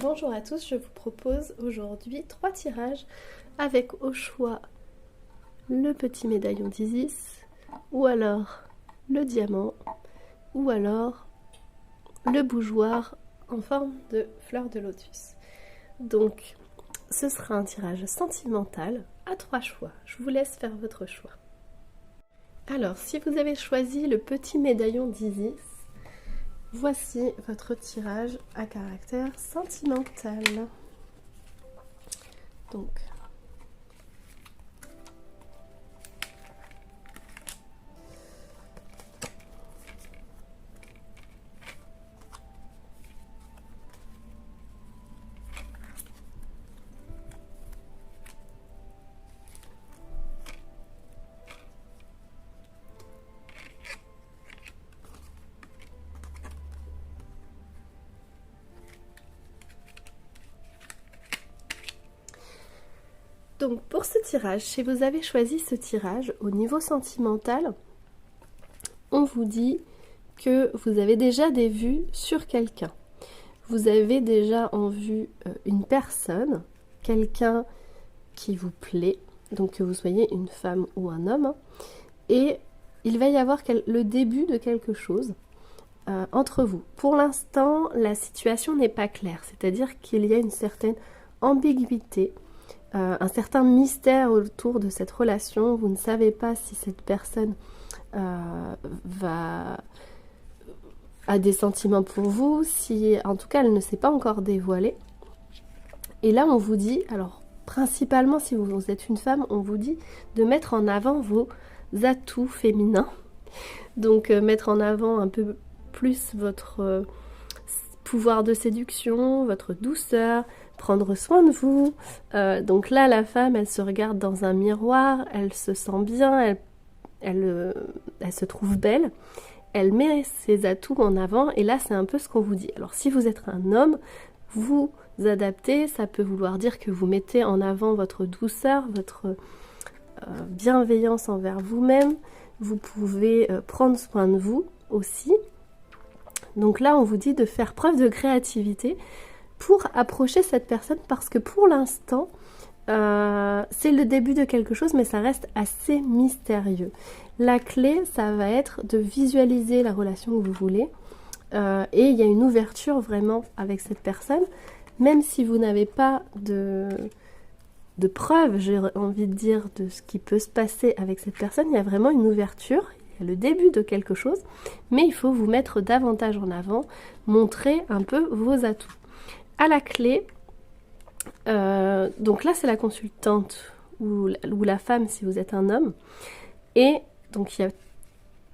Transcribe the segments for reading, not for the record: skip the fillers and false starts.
Bonjour à tous, je vous propose aujourd'hui 3 tirages avec au choix le petit médaillon d'Isis, ou alors le diamant, ou alors le bougeoir en forme de fleur de lotus. Donc ce sera un tirage sentimental à 3 choix, je vous laisse faire votre choix. Alors si vous avez choisi le petit médaillon d'Isis, voici votre tirage à caractère sentimental. Donc, pour ce tirage, si vous avez choisi ce tirage au niveau sentimental, on vous dit que vous avez déjà des vues sur quelqu'un. Vous avez déjà en vue une personne, quelqu'un qui vous plaît, donc que vous soyez une femme ou un homme, et il va y avoir le début de quelque chose entre vous. Pour l'instant, la situation n'est pas claire, c'est-à-dire qu'il y a une certaine ambiguïté, un certain mystère autour de cette relation. Vous ne savez pas si cette personne a des sentiments pour vous, si en tout cas elle ne s'est pas encore dévoilée. Et là on vous dit, alors principalement si vous êtes une femme, on vous dit de mettre en avant vos atouts féminins. Donc mettre en avant un peu plus votre pouvoir de séduction, votre douceur, prendre soin de vous. Donc là, la femme, elle se regarde dans un miroir, elle se sent bien, elle se trouve belle, elle met ses atouts en avant, et là, c'est un peu ce qu'on vous dit. Alors, si vous êtes un homme, vous adaptez, ça peut vouloir dire que vous mettez en avant votre douceur, votre bienveillance envers vous-même. Vous pouvez prendre soin de vous aussi. Donc là, on vous dit de faire preuve de créativité pour approcher cette personne, parce que pour l'instant, c'est le début de quelque chose, mais ça reste assez mystérieux. La clé, ça va être de visualiser la relation que vous voulez, et il y a une ouverture vraiment avec cette personne, même si vous n'avez pas de preuves, j'ai envie de dire, de ce qui peut se passer avec cette personne. Il y a vraiment une ouverture, il y a le début de quelque chose, mais il faut vous mettre davantage en avant, montrer un peu vos atouts. À la clé, donc là c'est la consultante ou la femme si vous êtes un homme, et donc il y a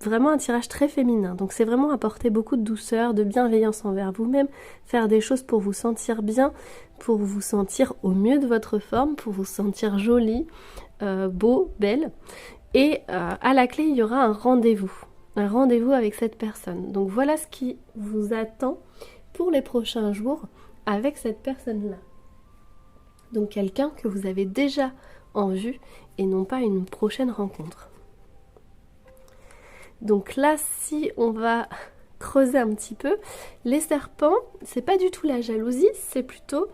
vraiment un tirage très féminin, donc c'est vraiment apporter beaucoup de douceur, de bienveillance envers vous-même, faire des choses pour vous sentir bien, pour vous sentir au mieux de votre forme, pour vous sentir jolie, beau, belle, et à la clé il y aura un rendez-vous avec cette personne. Donc voilà ce qui vous attend pour les prochains jours avec cette personne-là. Donc quelqu'un que vous avez déjà en vue et non pas une prochaine rencontre. Donc là, si on va creuser un petit peu, les serpents, c'est pas du tout la jalousie, c'est plutôt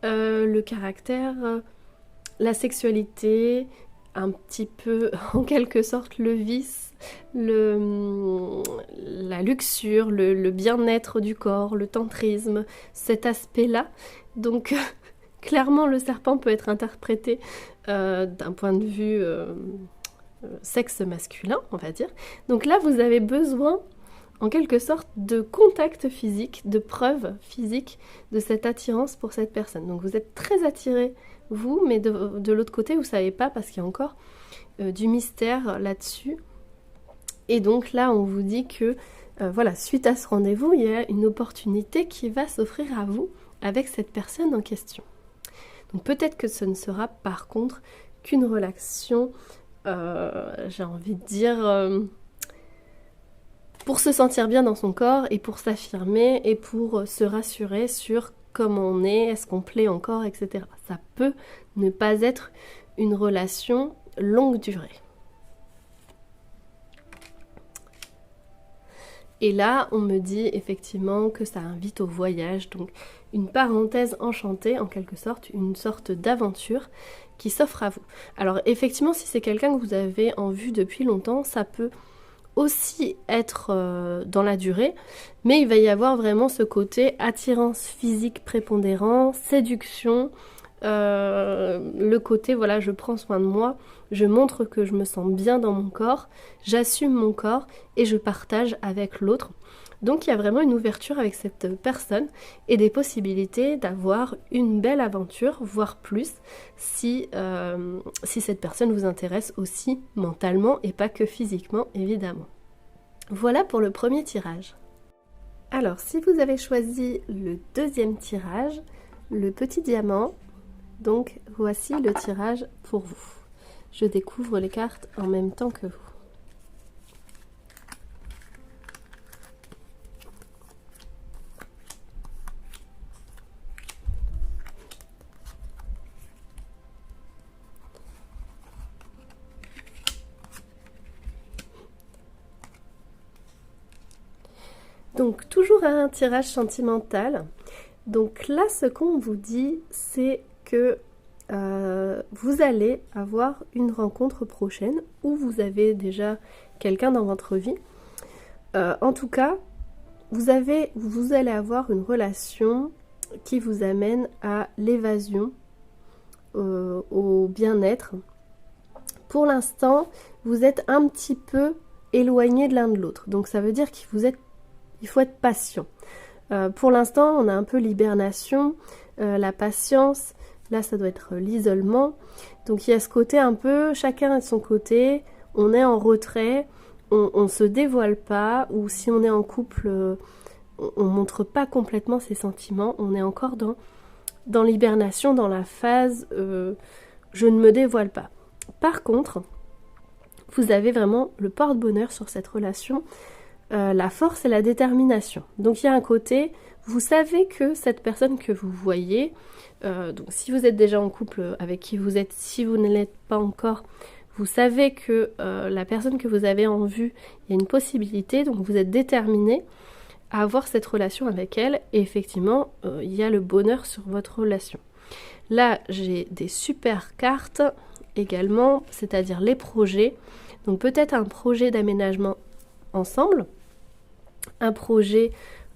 le caractère, la sexualité, un petit peu en quelque sorte le vice, la luxure, le bien-être du corps, le tantrisme, cet aspect-là. Donc clairement le serpent peut être interprété d'un point de vue sexe masculin, on va dire. Donc là vous avez besoin en quelque sorte de contact physique, de preuve physique de cette attirance pour cette personne. Donc vous êtes très attiré vous, mais de l'autre côté vous savez pas, parce qu'il y a encore du mystère là-dessus. Et donc là on vous dit que voilà, suite à ce rendez-vous, il y a une opportunité qui va s'offrir à vous avec cette personne en question. Donc peut-être que ce ne sera par contre qu'une relation, j'ai envie de dire, pour se sentir bien dans son corps et pour s'affirmer et pour se rassurer sur comment on est qu'on plaît encore, etc. Ça peut ne pas être une relation longue durée. Et là, on me dit effectivement que ça invite au voyage, donc une parenthèse enchantée en quelque sorte, une sorte d'aventure qui s'offre à vous. Alors effectivement, si c'est quelqu'un que vous avez en vue depuis longtemps, ça peut aussi être dans la durée, mais il va y avoir vraiment ce côté attirance physique prépondérant, séduction, le côté voilà, je prends soin de moi, je montre que je me sens bien dans mon corps, j'assume mon corps et je partage avec l'autre. Donc il y a vraiment une ouverture avec cette personne et des possibilités d'avoir une belle aventure, voire plus, si cette personne vous intéresse aussi mentalement et pas que physiquement, évidemment. Voilà pour le premier tirage. Alors, si vous avez choisi le deuxième tirage, le petit diamant, donc voici le tirage pour vous. Je découvre les cartes en même temps que vous. Donc toujours un tirage sentimental. Donc là, ce qu'on vous dit, c'est que vous allez avoir une rencontre prochaine ou vous avez déjà quelqu'un dans votre vie. En tout cas, vous allez avoir une relation qui vous amène à l'évasion, au bien-être. Pour l'instant, vous êtes un petit peu éloignés de l'un de l'autre. Donc ça veut dire qu'il faut être patient. Pour l'instant, on a un peu l'hibernation, la patience. Là, ça doit être l'isolement. Donc il y a ce côté un peu, chacun de son côté, on est en retrait, on se dévoile pas, ou si on est en couple, on montre pas complètement ses sentiments, on est encore dans l'hibernation, dans la phase je ne me dévoile pas. Par contre, vous avez vraiment le porte-bonheur sur cette relation, la force et la détermination. Donc il y a un côté, vous savez que cette personne que vous voyez, donc si vous êtes déjà en couple avec qui vous êtes, si vous ne l'êtes pas encore, vous savez que la personne que vous avez en vue, il y a une possibilité, donc vous êtes déterminé à avoir cette relation avec elle, et effectivement, il y a le bonheur sur votre relation. Là, j'ai des super cartes également, c'est-à-dire les projets. Donc peut-être un projet d'aménagement ensemble, un projet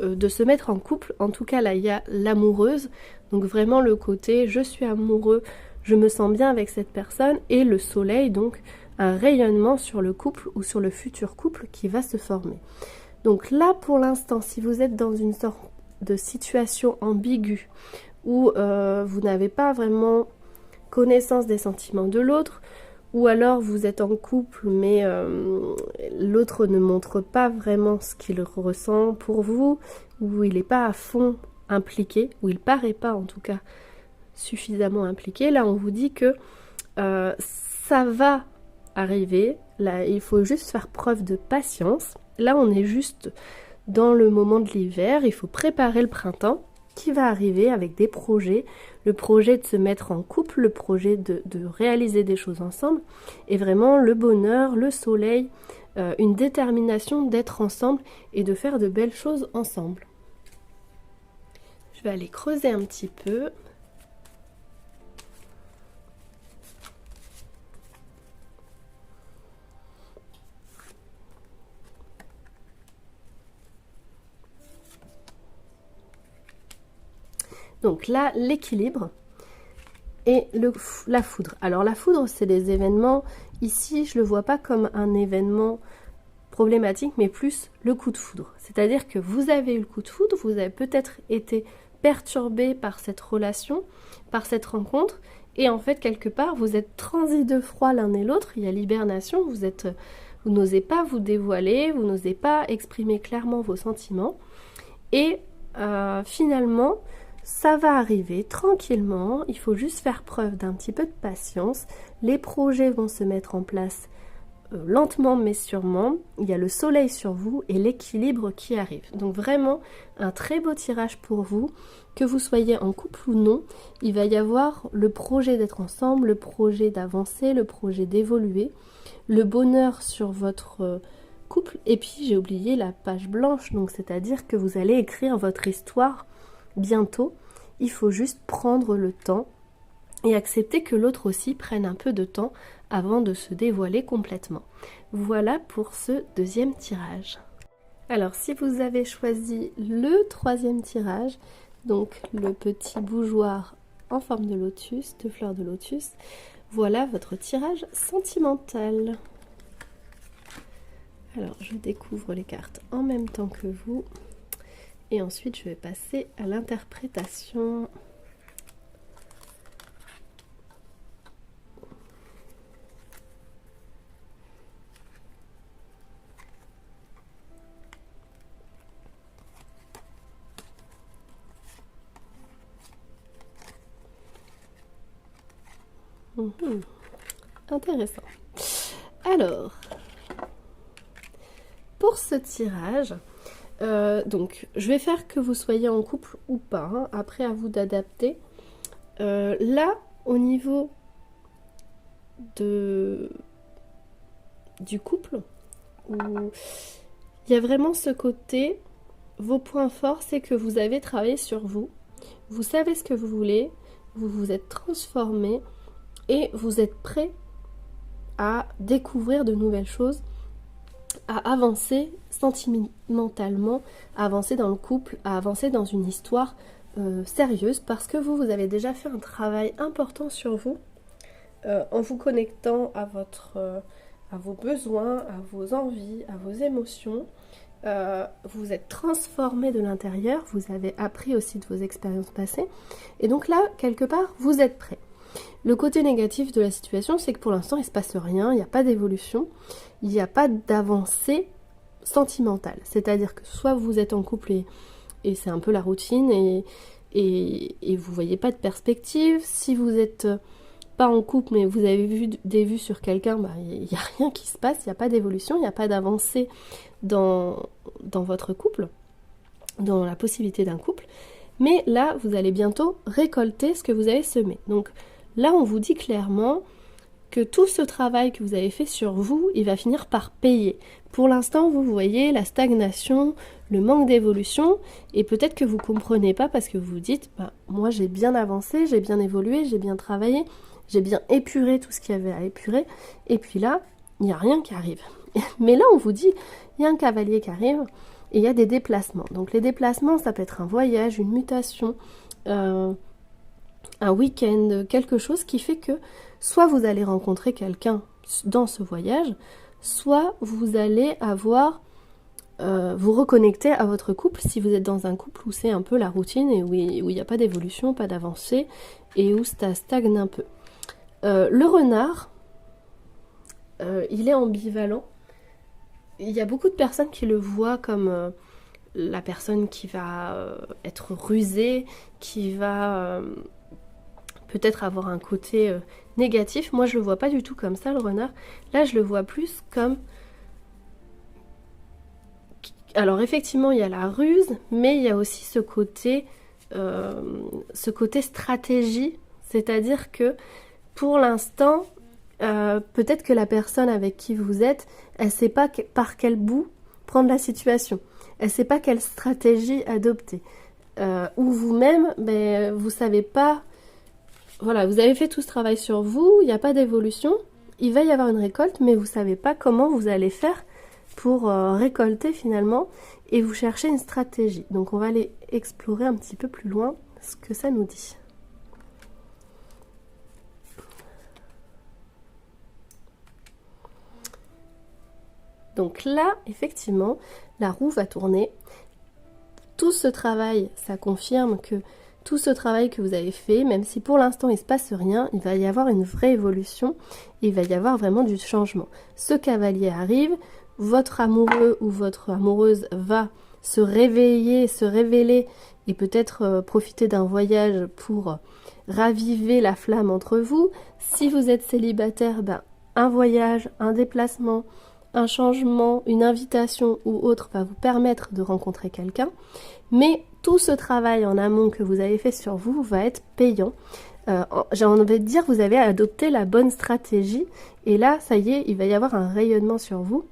de se mettre en couple. En tout cas, là, il y a l'amoureuse. Donc vraiment le côté, je suis amoureux, je me sens bien avec cette personne. Et le soleil, donc un rayonnement sur le couple ou sur le futur couple qui va se former. Donc là, pour l'instant, si vous êtes dans une sorte de situation ambiguë, où vous n'avez pas vraiment connaissance des sentiments de l'autre, ou alors vous êtes en couple mais l'autre ne montre pas vraiment ce qu'il ressent pour vous, ou il n'est pas à fond impliqué, ou il paraît pas en tout cas suffisamment impliqué, là on vous dit que ça va arriver, là il faut juste faire preuve de patience. Là on est juste dans le moment de l'hiver, il faut préparer le printemps qui va arriver avec des projets, le projet de se mettre en couple, le projet de réaliser des choses ensemble, et vraiment le bonheur, le soleil, une détermination d'être ensemble et de faire de belles choses ensemble. Je vais aller creuser un petit peu. Donc là, l'équilibre et la foudre. Alors la foudre, c'est des événements, ici je ne le vois pas comme un événement problématique, mais plus le coup de foudre. C'est-à-dire que vous avez eu le coup de foudre, vous avez peut-être été perturbé par cette relation, par cette rencontre, et en fait quelque part vous êtes transis de froid l'un et l'autre, il y a l'hibernation, vous n'osez pas vous dévoiler, vous n'osez pas exprimer clairement vos sentiments, et finalement ça va arriver tranquillement, il faut juste faire preuve d'un petit peu de patience, les projets vont se mettre en place lentement mais sûrement, il y a le soleil sur vous et l'équilibre qui arrive. Donc vraiment un très beau tirage pour vous, que vous soyez en couple ou non, il va y avoir le projet d'être ensemble, le projet d'avancer, le projet d'évoluer, le bonheur sur votre couple. Et puis j'ai oublié la page blanche, donc c'est-à-dire que vous allez écrire votre histoire bientôt. Il faut juste prendre le temps et accepter que l'autre aussi prenne un peu de temps avant de se dévoiler complètement. Voilà pour ce deuxième tirage. Alors si vous avez choisi le troisième tirage, donc le petit bougeoir en forme de lotus, de fleurs de lotus, voilà votre tirage sentimental. Alors je découvre les cartes en même temps que vous et ensuite je vais passer à l'interprétation. Intéressant. Alors, pour ce tirage, donc je vais faire que vous soyez en couple ou pas, hein, après à vous d'adapter. Là, au niveau du couple, où il y a vraiment ce côté, vos points forts, c'est que vous avez travaillé sur vous, vous savez ce que vous voulez, vous vous êtes transformé, et vous êtes prêt à découvrir de nouvelles choses, à avancer sentimentalement, à avancer dans le couple, à avancer dans une histoire sérieuse, parce que vous avez déjà fait un travail important sur vous, en vous connectant à vos besoins, à vos envies, à vos émotions. Vous êtes transformé de l'intérieur, vous avez appris aussi de vos expériences passées, et donc là, quelque part, vous êtes prêt. Le côté négatif de la situation, c'est que pour l'instant, il ne se passe rien, il n'y a pas d'évolution, il n'y a pas d'avancée sentimentale. C'est-à-dire que soit vous êtes en couple et c'est un peu la routine et vous ne voyez pas de perspective. Si vous n'êtes pas en couple mais vous avez vu des vues sur quelqu'un, il n'y a rien qui se passe, il n'y a pas d'évolution, il n'y a pas d'avancée dans votre couple, dans la possibilité d'un couple. Mais là, vous allez bientôt récolter ce que vous avez semé. Donc là, on vous dit clairement que tout ce travail que vous avez fait sur vous, il va finir par payer. Pour l'instant, vous voyez la stagnation, le manque d'évolution, et peut-être que vous ne comprenez pas parce que vous vous dites, moi j'ai bien avancé, j'ai bien évolué, j'ai bien travaillé, j'ai bien épuré tout ce qu'il y avait à épurer, et puis là, il n'y a rien qui arrive. Mais là, on vous dit, il y a un cavalier qui arrive, et il y a des déplacements. Donc les déplacements, ça peut être un voyage, une mutation, un week-end, quelque chose qui fait que soit vous allez rencontrer quelqu'un dans ce voyage, soit vous allez vous reconnecter à votre couple si vous êtes dans un couple où c'est un peu la routine et où il n'y a pas d'évolution, pas d'avancée et où ça stagne un peu. Le renard, il est ambivalent. Il y a beaucoup de personnes qui le voient comme la personne qui va être rusée, qui va peut-être avoir un côté négatif. Moi, je le vois pas du tout comme ça, le renard. Là, je le vois plus comme... Alors, effectivement, il y a la ruse, mais il y a aussi ce côté stratégie. C'est-à-dire que, pour l'instant, peut-être que la personne avec qui vous êtes, elle ne sait pas par quel bout prendre la situation. Elle ne sait pas quelle stratégie adopter. Ou vous-même, vous ne savez pas... Voilà, vous avez fait tout ce travail sur vous, il n'y a pas d'évolution, il va y avoir une récolte, mais vous ne savez pas comment vous allez faire pour récolter finalement, et vous cherchez une stratégie. Donc on va aller explorer un petit peu plus loin ce que ça nous dit. Donc là, effectivement, la roue va tourner. Tout ce travail, ça confirme que tout ce travail que vous avez fait, même si pour l'instant il ne se passe rien, il va y avoir une vraie évolution, il va y avoir vraiment du changement. Ce cavalier arrive, votre amoureux ou votre amoureuse va se réveiller, se révéler et peut-être profiter d'un voyage pour raviver la flamme entre vous. Si vous êtes célibataire, un voyage, un déplacement, un changement, une invitation ou autre va vous permettre de rencontrer quelqu'un. Mais tout ce travail en amont que vous avez fait sur vous va être payant. J'ai envie de dire, vous avez adopté la bonne stratégie. Et là, ça y est, il va y avoir un rayonnement sur vous.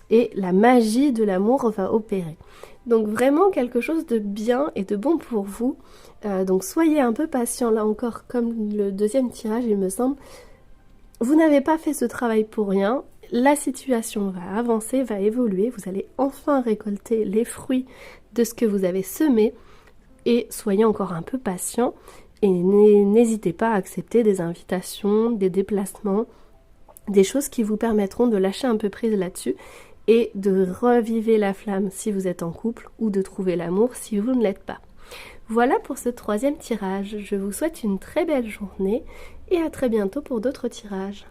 et la magie de l'amour va opérer. Donc vraiment quelque chose de bien et de bon pour vous. Donc soyez un peu patient là encore, comme le deuxième tirage il me semble. Vous n'avez pas fait ce travail pour rien. La situation va avancer, va évoluer. Vous allez enfin récolter les fruits de ce que vous avez semé. Et soyez encore un peu patient. Et n'hésitez pas à accepter des invitations, des déplacements, des choses qui vous permettront de lâcher un peu prise là-dessus et de reviver la flamme si vous êtes en couple ou de trouver l'amour si vous ne l'êtes pas. Voilà pour ce troisième tirage. Je vous souhaite une très belle journée et à très bientôt pour d'autres tirages.